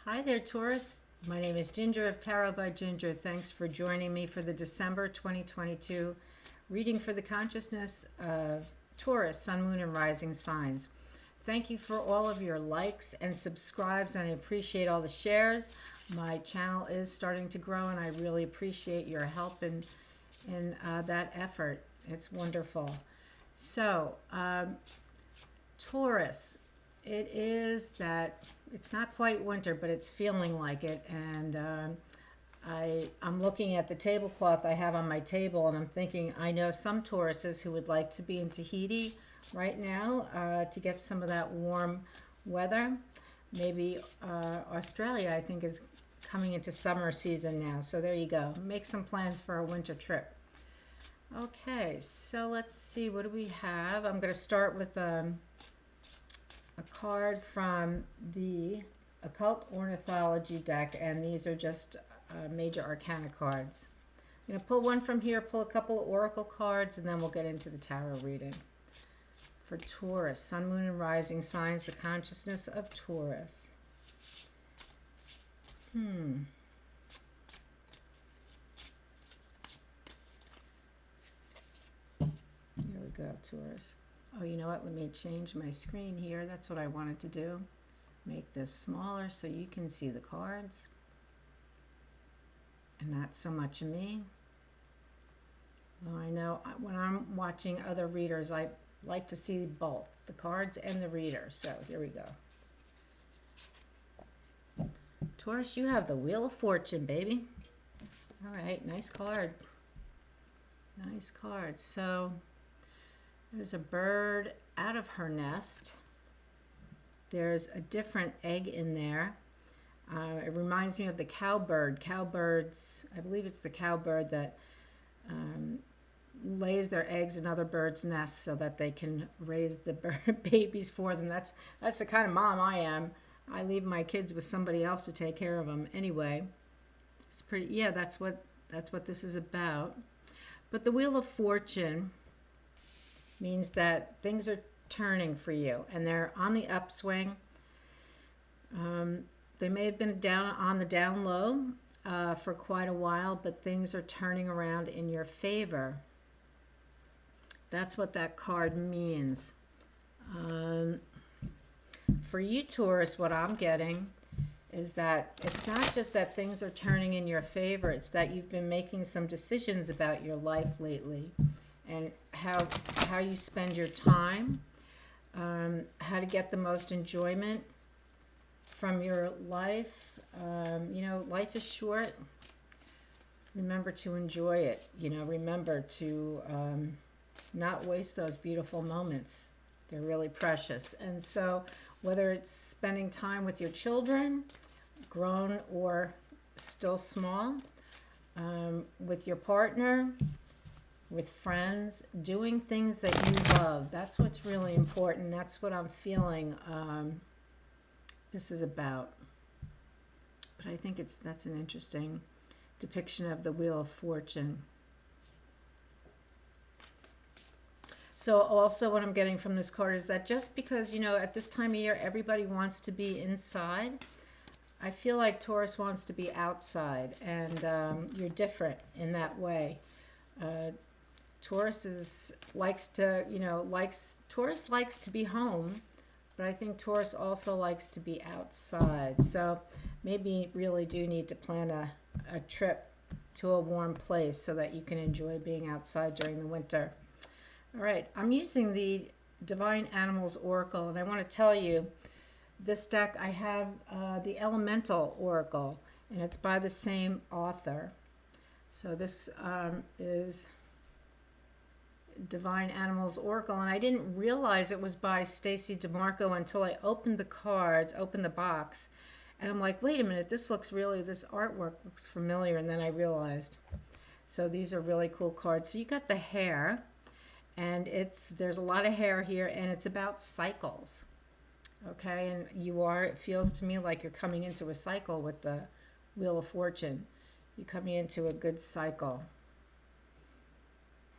Hi there, Taurus. My name is Ginger of Tarot by Ginger. Thanks for joining me for the December 2022 reading for the consciousness of Taurus, Sun, Moon, and Rising signs. Thank you for all of your likes and subscribes, and I appreciate all the shares. My channel is starting to grow, and I really appreciate your help in that effort. It's wonderful. So, Taurus, it is that it's not quite winter, but it's feeling like it. And I'm looking at the tablecloth I have on my table, and I'm thinking I know some Tauruses who would like to be in Tahiti right now to get some of that warm weather. Maybe Australia, I think, is coming into summer season now. So there you go. Make some plans for a winter trip. Okay, so let's see. What do we have? I'm going to start with a card from the Occult Ornithology deck, and these are just major arcana cards. I'm going to pull one from here, pull a couple of oracle cards, and then we'll get into the tarot reading. For Taurus, Sun, Moon, and Rising signs, the consciousness of Taurus. Here we go, Taurus. Oh, you know what? Let me change my screen here. That's what I wanted to do. Make this smaller so you can see the cards and not so much of me. Though I know when I'm watching other readers, I like to see both the cards and the reader. So here we go. Taurus, you have the Wheel of Fortune, baby. All right, nice card. Nice card. So there's a bird out of her nest. There's a different egg in there. It reminds me of the cowbird. Cowbirds, I believe it's the cowbird that lays their eggs in other birds' nests so that they can raise the babies for them. That's the kind of mom I am. I leave my kids with somebody else to take care of them. Anyway, it's pretty. Yeah, that's what this is about. But the Wheel of Fortune means that things are turning for you and they're on the upswing. They may have been down on the down low for quite a while, but things are turning around in your favor. That's what that card means. For you, Taurus, what I'm getting is that it's not just that things are turning in your favor, it's that you've been making some decisions about your life lately and how you spend your time, how to get the most enjoyment from your life. Life is short. Remember to enjoy it. Remember to not waste those beautiful moments. They're really precious. And so whether it's spending time with your children, grown or still small, with your partner, with friends, doing things that you love. That's what's really important. That's what I'm feeling this is about. But I think that's an interesting depiction of the Wheel of Fortune. So also what I'm getting from this card is that just because, at this time of year, everybody wants to be inside, I feel like Taurus wants to be outside, and you're different in that way. Taurus likes to be home, but I think Taurus also likes to be outside. So maybe you really do need to plan a trip to a warm place so that you can enjoy being outside during the winter. All right, I'm using the Divine Animals Oracle, and I want to tell you, this deck I have the Elemental Oracle, and it's by the same author. So this is Divine Animals Oracle, and I didn't realize it was by Stacy DeMarco until I opened the cards, opened the box, and I'm like, wait a minute, this artwork looks familiar, and then I realized. So these are really cool cards. So you got the hair, and there's a lot of hair here, and it's about cycles. Okay, and it feels to me like you're coming into a cycle with the Wheel of Fortune. You're coming into a good cycle.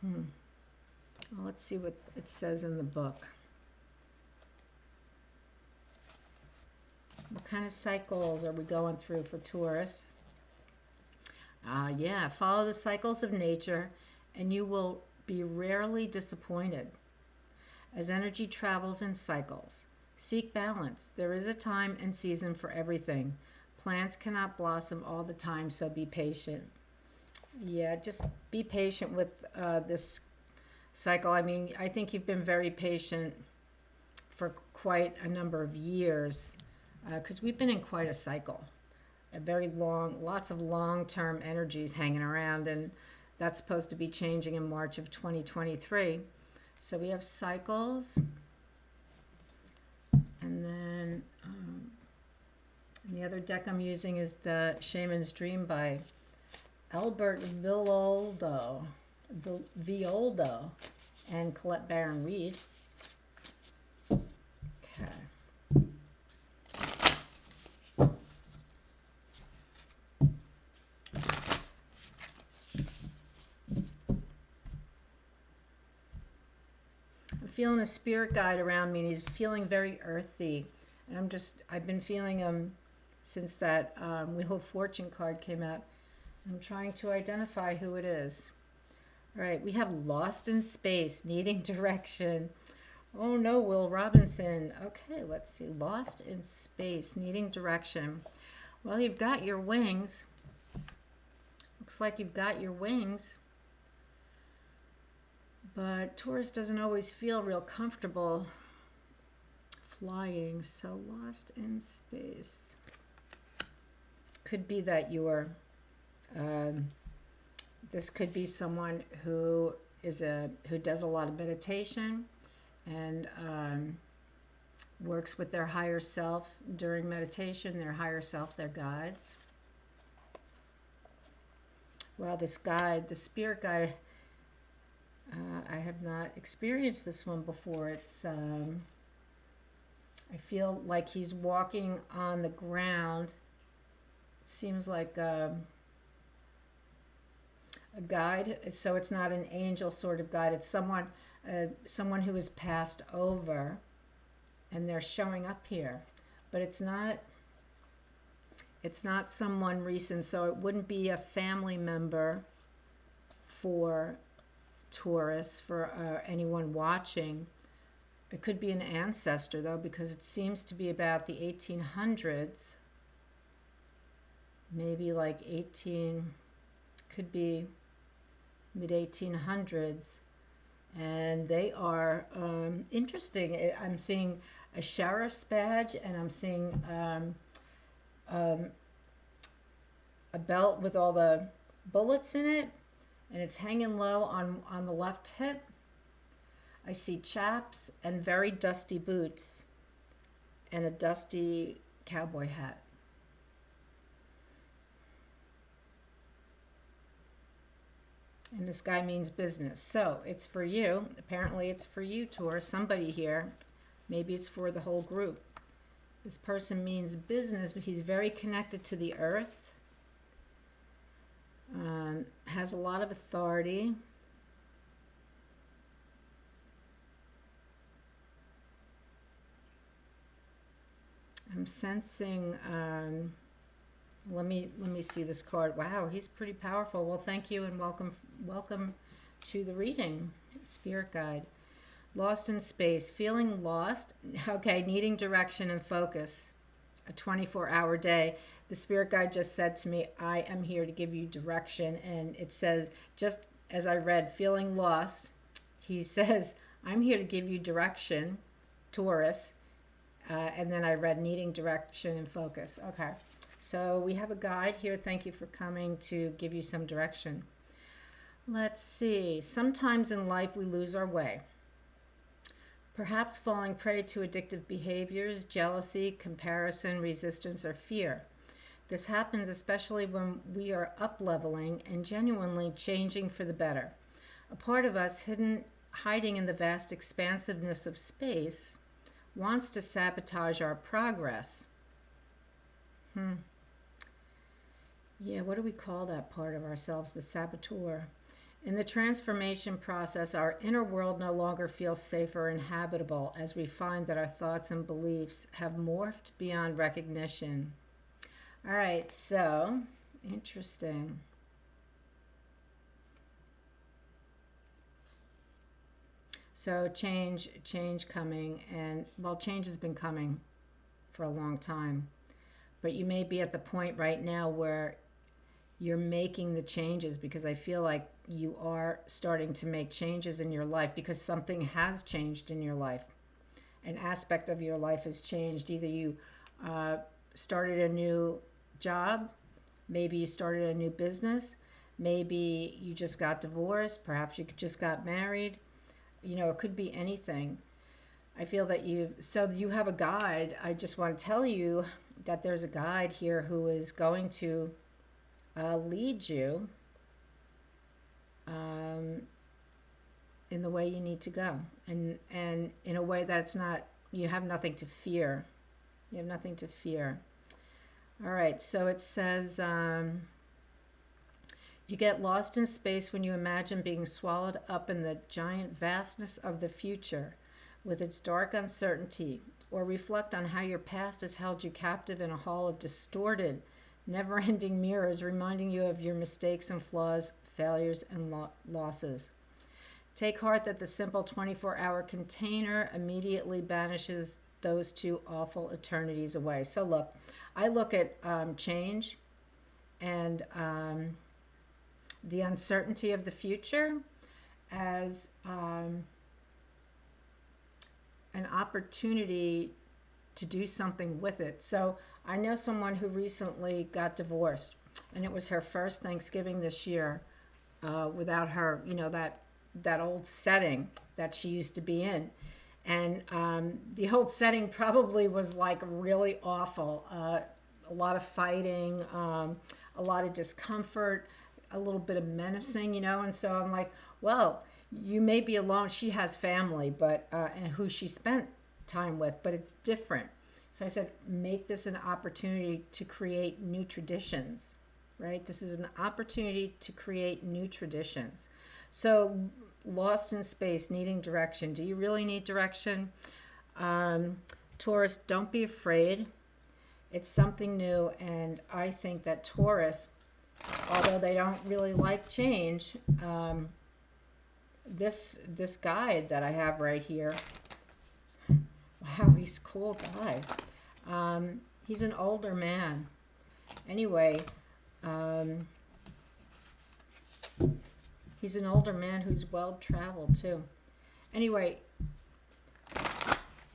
Well, let's see what it says in the book. What kind of cycles are we going through for Taurus? Yeah, follow the cycles of nature and you will be rarely disappointed. As energy travels in cycles, seek balance. There is a time and season for everything. Plants cannot blossom all the time, so be patient. Yeah, just be patient with this cycle. I mean, I think you've been very patient for quite a number of years because we've been in quite a cycle. A very long, lots of long-term energies hanging around, and that's supposed to be changing in March of 2023. So we have cycles, and then and the other deck I'm using is the Shaman's Dream by Albert Violdo and Colette Baron Reed. Okay. I'm feeling a spirit guide around me, and he's feeling very earthy. And I've been feeling him since that Wheel of Fortune card came out. I'm trying to identify who it is. All right, we have Lost in Space, Needing Direction. Oh no, Will Robinson. Okay, let's see. Lost in Space, Needing Direction. Well, you've got your wings. Looks like you've got your wings. But Taurus doesn't always feel real comfortable flying, so lost in space. Could be that you're, this could be someone who does a lot of meditation and works with their higher self during meditation, their higher self, their guides. Well, this guide, the spirit guide, I have not experienced this one before. It's, I feel like he's walking on the ground. It seems like a guide, so it's not an angel sort of guide. It's someone who has passed over, and they're showing up here. But it's not someone recent, so it wouldn't be a family member for Taurus, for anyone watching. It could be an ancestor, though, because it seems to be about the 1800s. Maybe like could be mid-1800s. And they are interesting. I'm seeing a sheriff's badge, and I'm seeing a belt with all the bullets in it, and it's hanging low on the left hip. I see chaps and very dusty boots and a dusty cowboy hat. And this guy means business. So it's for you. Apparently it's for you, Taurus. Somebody here. Maybe it's for the whole group. This person means business, but he's very connected to the earth. Has a lot of authority. I'm sensing, let me see this card. Wow, he's pretty powerful. Well, thank you and welcome to the reading, Spirit Guide. Lost in space, feeling lost. Okay, needing direction and focus. A 24-hour day. The Spirit Guide just said to me, I am here to give you direction. And it says, just as I read, feeling lost, he says, I'm here to give you direction, Taurus. And then I read needing direction and focus. Okay, so we have a guide here. Thank you for coming to give you some direction. Let's see. Sometimes in life we lose our way. Perhaps falling prey to addictive behaviors, jealousy, comparison, resistance, or fear. This happens especially when we are up-leveling and genuinely changing for the better. A part of us hiding in the vast expansiveness of space wants to sabotage our progress. Yeah, what do we call that part of ourselves, the saboteur? In the transformation process, our inner world no longer feels safe or inhabitable as we find that our thoughts and beliefs have morphed beyond recognition. All right, so interesting. So change coming, and well, change has been coming for a long time, but you may be at the point right now where you're making the changes, because I feel like you are starting to make changes in your life because something has changed in your life. An aspect of your life has changed. Either you started a new job, maybe you started a new business, maybe you just got divorced, perhaps you just got married. It could be anything. I feel that you have a guide. I just want to tell you that there's a guide here who is going to lead you in the way you need to go, and in a way that's not, you have nothing to fear. You have nothing to fear. All right, so it says, you get lost in space when you imagine being swallowed up in the giant vastness of the future with its dark uncertainty, or reflect on how your past has held you captive in a hall of distorted, never-ending mirrors reminding you of your mistakes and flaws, failures and losses. Take heart that the simple 24-hour container immediately banishes those two awful eternities away. So look, I look at change and the uncertainty of the future as an opportunity to do something with it. So I know someone who recently got divorced, and it was her first Thanksgiving this year without her, that old setting that she used to be in. And the old setting probably was like really awful. A lot of fighting, a lot of discomfort, a little bit of menacing, and so I'm like, well, you may be alone. She has family, but and who she spent time with, but it's different. So I said, make this an opportunity to create new traditions, right? This is an opportunity to create new traditions. So lost in space, needing direction. Do you really need direction? Taurus, don't be afraid. It's something new, and I think that Taurus, although they don't really like change, this guide that I have right here, wow, he's a cool guy. He's an older man. Anyway, he's an older man who's well-traveled too. Anyway,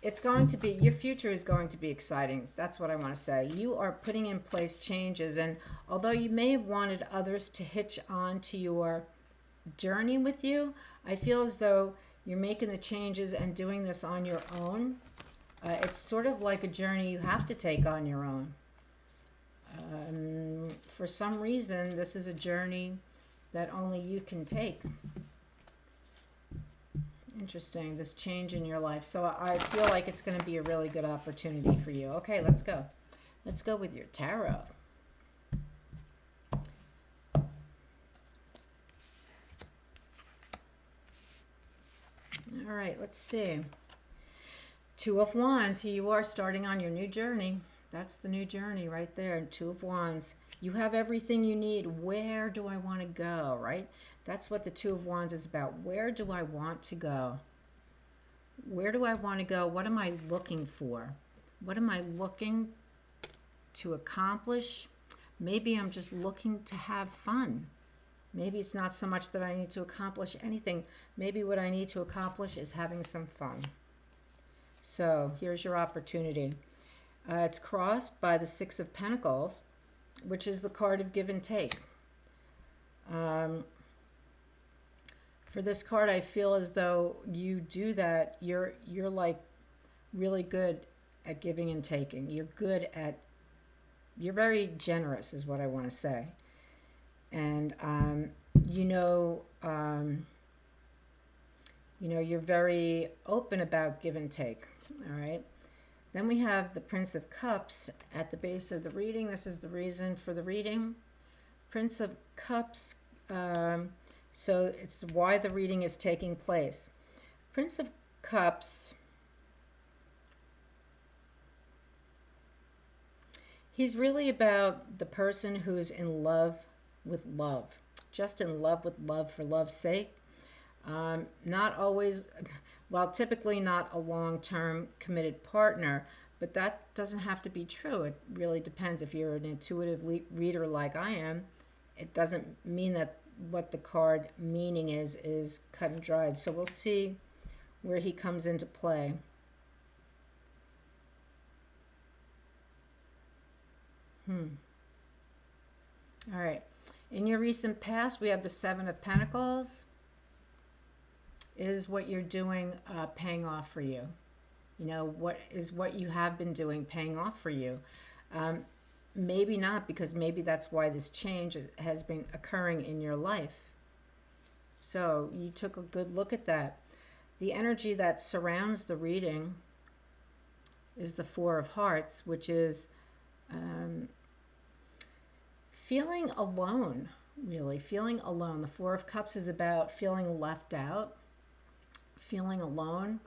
it's going to be, your future is going to be exciting. That's what I want to say. You are putting in place changes, and although you may have wanted others to hitch on to your journey with you, I feel as though you're making the changes and doing this on your own. It's sort of like a journey you have to take on your own. For some reason, this is a journey that only you can take. Interesting, this change in your life. So I feel like it's going to be a really good opportunity for you. Okay, let's go. Let's go with your tarot. All right, let's see. Two of Wands. Here you are starting on your new journey. That's the new journey right there. And Two of Wands. You have everything you need. Where do I want to go, right? That's what the Two of Wands is about. Where do I want to go? Where do I want to go? What am I looking for? What am I looking to accomplish? Maybe I'm just looking to have fun. Maybe it's not so much that I need to accomplish anything. Maybe what I need to accomplish is having some fun. So here's your opportunity. It's crossed by the Six of Pentacles, which is the card of give and take. For this card, I feel as though you do that. You're like really good at giving and taking. You're very generous is what I want to say. And you're very open about give and take. All right. Then we have the Prince of Cups at the base of the reading. This is the reason for the reading. Prince of Cups So it's why the reading is taking place. Prince of Cups, he's really about the person who's in love with love, just in love with love for love's sake. Not always, well, typically not a long term committed partner, but that doesn't have to be true. It really depends. If you're an intuitive reader like I am, it doesn't mean that what the card meaning is cut and dried. So we'll see where he comes into play. All right. In your recent past, we have the Seven of Pentacles. Is what you're doing paying off for you? You know, what you have been doing paying off for you? Maybe not, because maybe that's why this change has been occurring in your life. So you took a good look at that. The energy that surrounds the reading is the Four of Hearts, which is feeling alone, really, feeling alone. The Four of Cups is about feeling left out, feeling alone.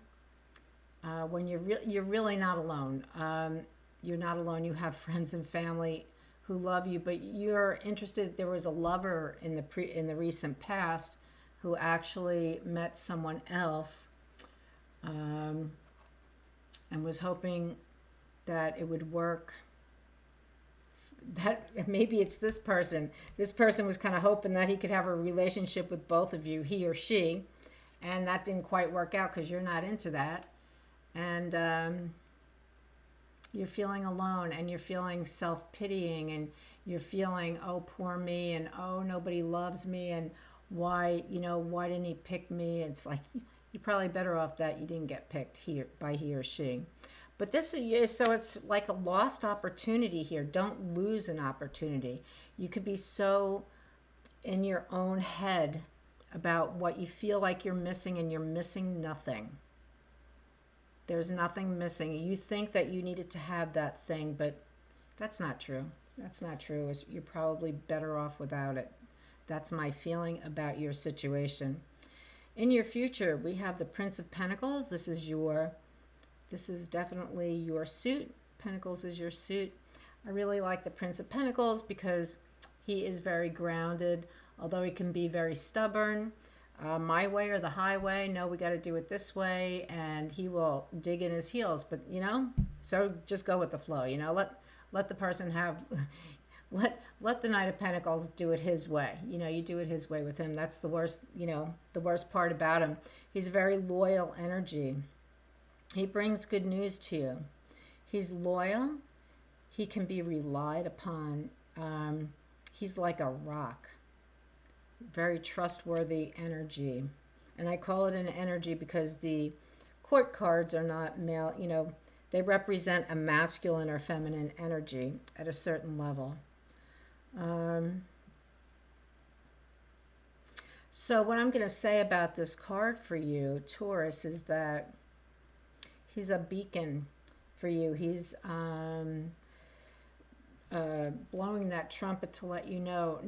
When you're really not alone. You're not alone. You have friends and family who love you, but you're interested. There was a lover in the recent past who actually met someone else, and was hoping that it would work. That maybe it's this person. This person was kind of hoping that he could have a relationship with both of you, he or she, and that didn't quite work out because you're not into that, and you're feeling alone, and you're feeling self-pitying, and you're feeling, oh, poor me, and oh, nobody loves me, and why didn't he pick me? It's like you're probably better off that you didn't get picked by he or she. But this is, so it's like a lost opportunity here. Don't lose an opportunity. You could be so in your own head about what you feel like you're missing, and you're missing nothing. There's nothing missing. You think that you needed to have that thing, but that's not true. That's not true. You're probably better off without it. That's my feeling about your situation. In your future, we have the Prince of Pentacles. This is definitely your suit. Pentacles is your suit. I really like the Prince of Pentacles because he is very grounded, although he can be very stubborn. My way or the highway, no, we got to do it this way, and he will dig in his heels. But so just go with the flow. Let the person have let the Knight of Pentacles do it his way. You do it his way with him. That's the worst. The worst part about him. He's a very loyal energy. He brings good news to you. He's loyal. He can be relied upon. He's like a rock. Very trustworthy energy. And I call it an energy because the court cards are not male, they represent a masculine or feminine energy at a certain level. So what I'm going to say about this card for you, Taurus, is that he's a beacon for you. He's blowing that trumpet to let you know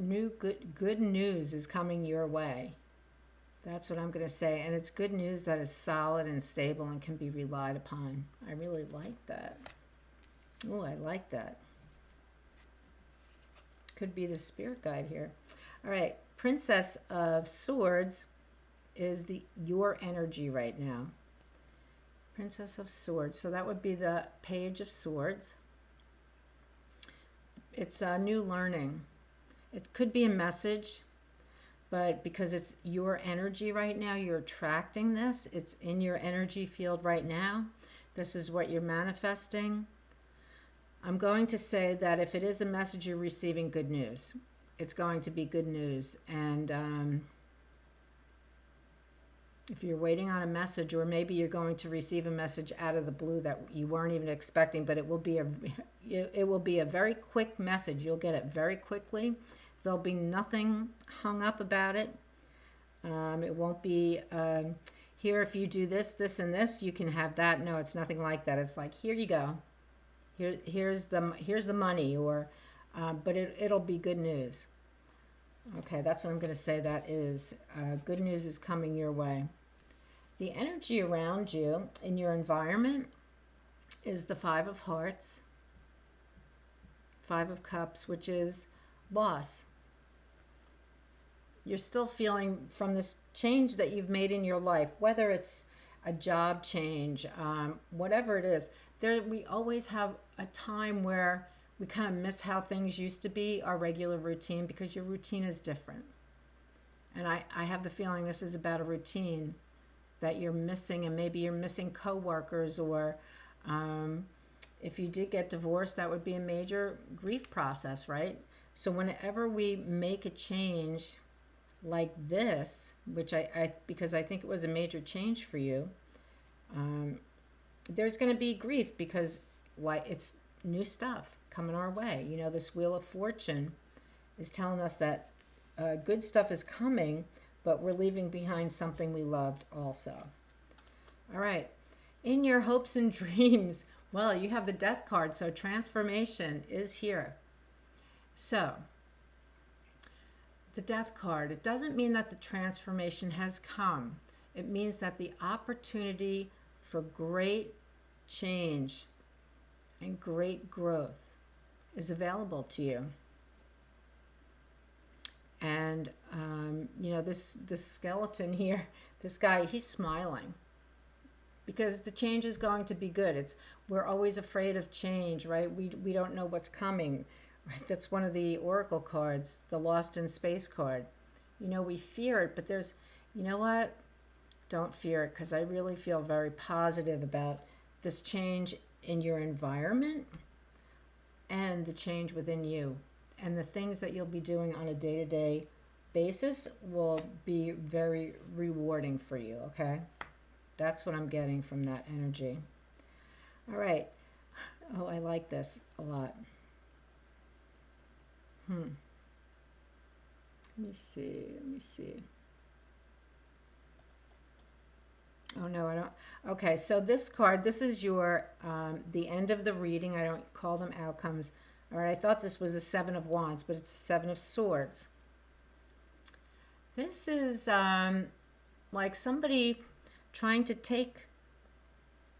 good news is coming your way. That's what I'm going to say. And it's good news that is solid and stable and can be relied upon. I really like that. Oh, I like that. Could be the spirit guide here. All right, Princess of Swords is your energy right now. Princess of Swords. So that would be the Page of Swords. It's a new learning. It could be a message, but because it's your energy right now, you're attracting this. It's in your energy field right now. This is what you're manifesting. I'm going to say that if it is a message, you're receiving good news. It's going to be good news. And if you're waiting on a message, or maybe you're going to receive a message out of the blue that you weren't even expecting, but it will be a very quick message. You'll get it very quickly. There'll be nothing hung up about it. It won't be here, if you do this, this, and this, you can have that. No, it's nothing like that. It's like, here you go. Here's the money, or but it'll be good news. Okay, that's what I'm going to say. That is good news is coming your way. The energy around you in your environment is the Five of Hearts, Five of Cups, which is loss. You're still feeling from this change that you've made in your life, whether it's a job change, whatever it is. There, we always have a time where we kind of miss how things used to be, our regular routine, because your routine is different. And I have the feeling this is about a routine that you're missing, and maybe you're missing coworkers, or if you did get divorced, that would be a major grief process, right? So whenever we make a change like this, which I because I think it was a major change for you, there's going to be grief because it's new stuff coming our way. You know, this Wheel of Fortune is telling us that good stuff is coming, but we're leaving behind something we loved also. All right. In your hopes and dreams, well, you have the Death card, so transformation is here. So, the Death card, it doesn't mean that the transformation has come. It means that the opportunity for great change and great growth is available to you. And, you know, this skeleton here, this guy, he's smiling because the change is going to be good. We're always afraid of change, right? We don't know what's coming. Right? That's one of the oracle cards, the Lost in Space card. You know, we fear it, but there's, you know what? Don't fear it, because I really feel very positive about this change in your environment and the change within you. And the things that you'll be doing on a day-to-day basis will be very rewarding for you, okay? That's what I'm getting from that energy. All right. Oh, I like this a lot. Let me see. Oh, no, I don't. Okay, so this card, this is your, the end of the reading. I don't call them outcomes. All right, I thought this was a Seven of Wands, but it's a Seven of Swords. This is like somebody trying to take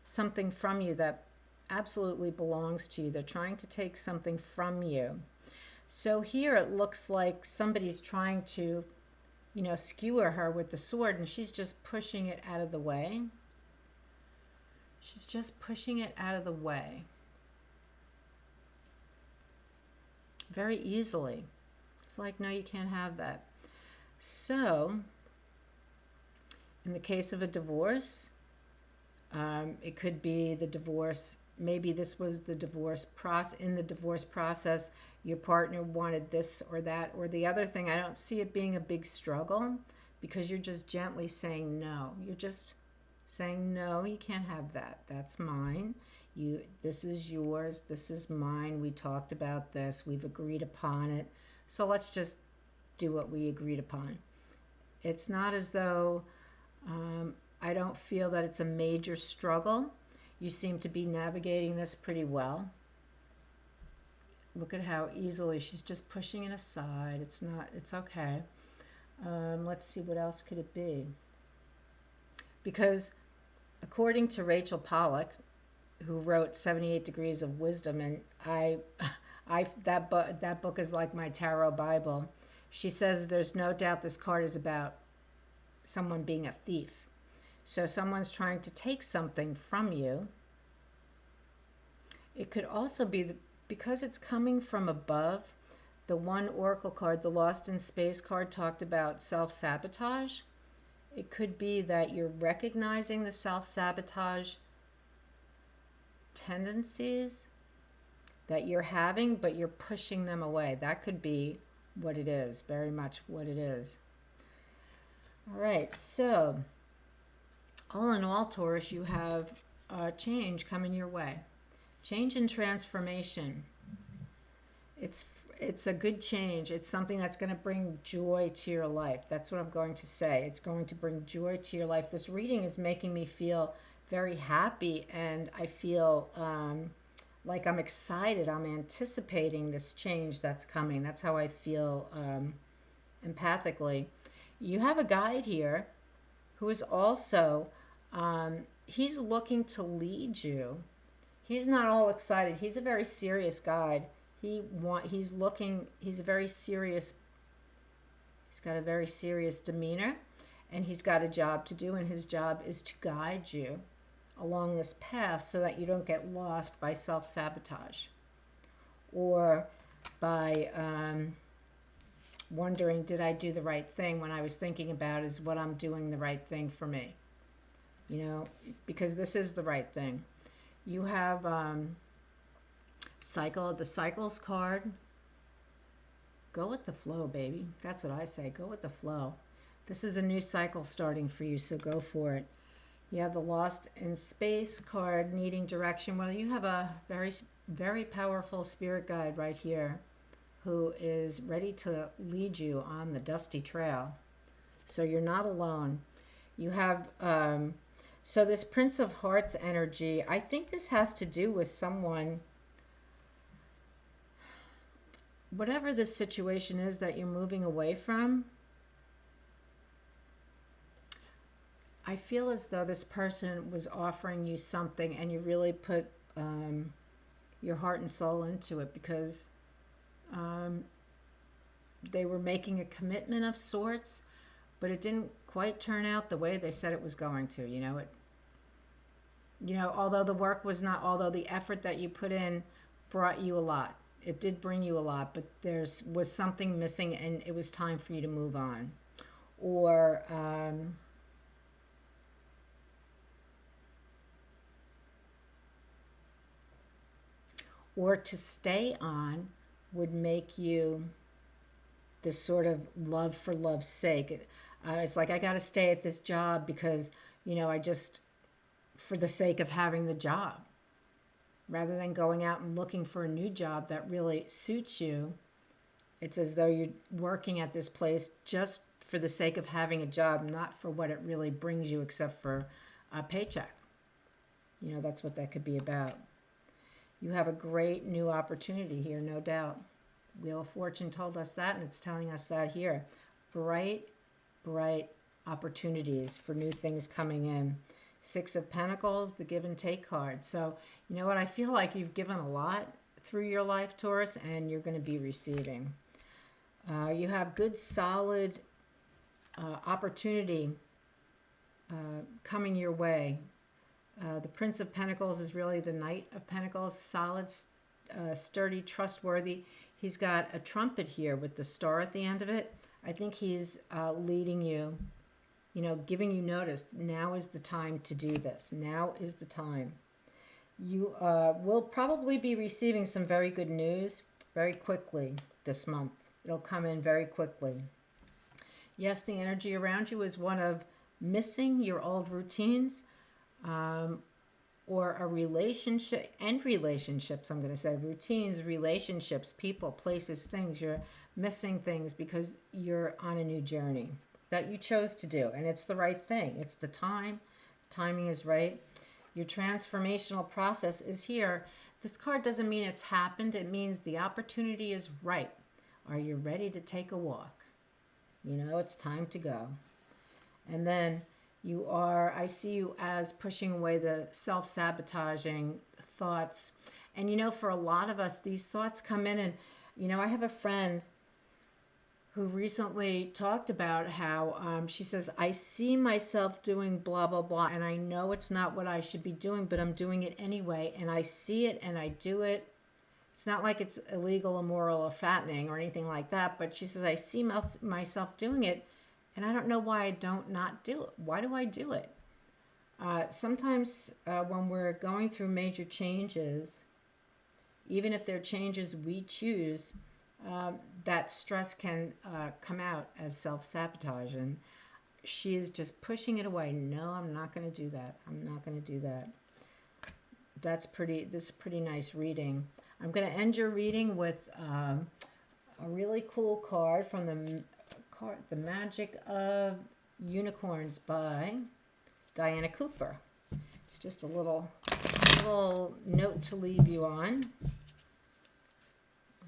something from you that absolutely belongs to you. They're trying to take something from you. So here it looks like somebody's trying to, you know, skewer her with the sword, and she's just pushing it out of the way. She's just pushing it out of the way. Very easily. It's like, no, you can't have that. So, in the case of a divorce, it could be the divorce. Maybe this was the divorce process. In the divorce process, your partner wanted this or that or the other thing. I don't see it being a big struggle because you're just gently saying no. You're just saying, no, you can't have that. That's mine. This is yours. This is mine. We talked about this. We've agreed upon it. So let's just do what we agreed upon. It's not as though I don't feel that it's a major struggle. You seem to be navigating this pretty well. Look at how easily she's just pushing it aside. It's okay. Let's see, what else could it be? Because according to Rachel Pollack, who wrote 78 Degrees of Wisdom, and that book is like my tarot Bible. She says there's no doubt this card is about someone being a thief. So someone's trying to take something from you. It could also be because it's coming from above. The one oracle card, the Lost in Space card, talked about self-sabotage. It could be that you're recognizing the self-sabotage tendencies that you're having, but you're pushing them away. That could be what it is, very much what it is. All right, so all in all, Taurus, you have change coming your way. Change and transformation. It's a good change. It's something that's going to bring joy to your life. That's what I'm going to say. It's going to bring joy to your life. This reading is making me feel very happy, and I feel like I'm excited. I'm anticipating this change that's coming. That's how I feel empathically. You have a guide here who is also, he's looking to lead you. He's not all excited. He's a very serious guide. He's looking, he's a very serious, he's got a very serious demeanor, and he's got a job to do, and his job is to guide you along this path so that you don't get lost by self-sabotage or by wondering, did I do the right thing, when I was thinking about is what I'm doing the right thing for me, you know, because this is the right thing. You have the cycles card. Go with the flow, baby. That's what I say. Go with the flow. This is a new cycle starting for you, so go for it. You have the Lost in Space card, needing direction. Well, you have a very, very powerful spirit guide right here who is ready to lead you on the dusty trail. So you're not alone. You have, so this Prince of Hearts energy, I think this has to do with someone, whatever this situation is that you're moving away from. I feel as though this person was offering you something and you really put your heart and soul into it, because they were making a commitment of sorts, but it didn't quite turn out the way they said it was going to. Although the work was not, although the effort that you put in brought you a lot, it did bring you a lot, but was something missing, and it was time for you to move on, or to stay on would make you this sort of love for love's sake. It's like, I got to stay at this job because, I just, for the sake of having the job, rather than going out and looking for a new job that really suits you. It's as though you're working at this place just for the sake of having a job, not for what it really brings you except for a paycheck. That's what that could be about. You have a great new opportunity here, no doubt. Wheel of Fortune told us that, and it's telling us that here. Bright, bright opportunities for new things coming in. Six of Pentacles, the give and take card. So, you know what? I feel like you've given a lot through your life, Taurus, and you're going to be receiving. You have good, solid opportunity coming your way. The Prince of Pentacles is really the Knight of Pentacles, solid, sturdy, trustworthy. He's got a trumpet here with the star at the end of it. I think he's leading you, giving you notice. Now is the time to do this. Now is the time. You will probably be receiving some very good news very quickly this month. It'll come in very quickly. Yes, the energy around you is one of missing your old routines, or a relationship, and relationships, I'm going to say. Routines, relationships, people, places, things. You're missing things because you're on a new journey that you chose to do, and it's the right thing. It's the time. Timing is right. Your transformational process is here. This card doesn't mean it's happened. It means the opportunity is right. Are you ready to take a walk? It's time to go. And then I see you as pushing away the self-sabotaging thoughts. And for a lot of us, these thoughts come in, and I have a friend who recently talked about how she says, I see myself doing blah, blah, blah, and I know it's not what I should be doing, but I'm doing it anyway, and I see it and I do it. It's not like it's illegal, immoral, or fattening or anything like that, but she says, I see myself doing it, and I don't know why I don't not do it. Why do I do it? Sometimes when we're going through major changes, even if they're changes we choose, that stress can come out as self-sabotage, and she is just pushing it away. No, I'm not going to do that. I'm not going to do that. This is a pretty nice reading. I'm going to end your reading with a really cool card from The Magic of Unicorns by Diana Cooper. It's just a little note to leave you on.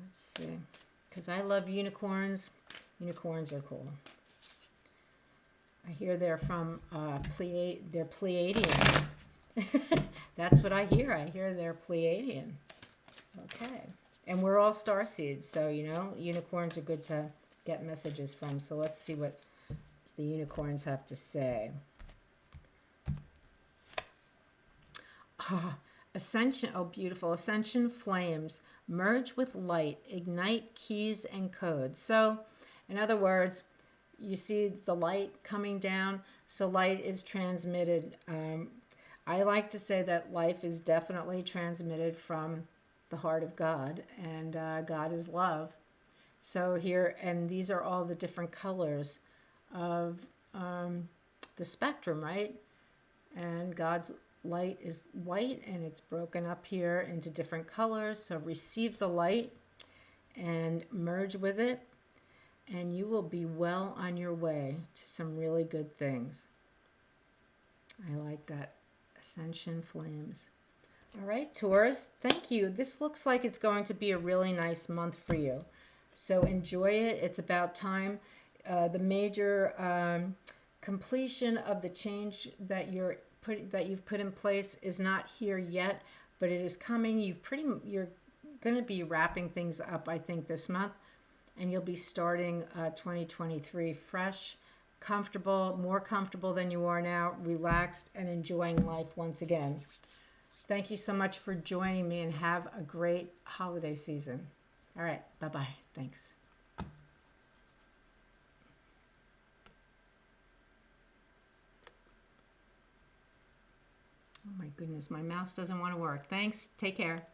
Let's see. Because I love unicorns. Unicorns are cool. I hear they're from they're Pleiadian. That's what I hear. I hear they're Pleiadian. Okay. And we're all starseeds, so you know, unicorns are good to get messages from. So let's see what the unicorns have to say. Ascension, oh beautiful. Ascension flames, merge with light, ignite keys and codes. So, in other words, you see the light coming down, so light is transmitted. I like to say that life is definitely transmitted from the heart of God, and God is love. So here, and these are all the different colors of the spectrum, right? And God's light is white, and it's broken up here into different colors. So receive the light and merge with it, and you will be well on your way to some really good things. I like that. Ascension flames. All right, Taurus, thank you. This looks like it's going to be a really nice month for you. So enjoy it. It's about time. The major completion of the change that you've put in place is not here yet, but it is coming. You're going to be wrapping things up, I think, this month, and you'll be starting 2023 fresh, comfortable, more comfortable than you are now, relaxed, and enjoying life once again. Thank you so much for joining me, and have a great holiday season. All right, bye-bye. Thanks. Oh my goodness, my mouse doesn't want to work. Thanks. Take care.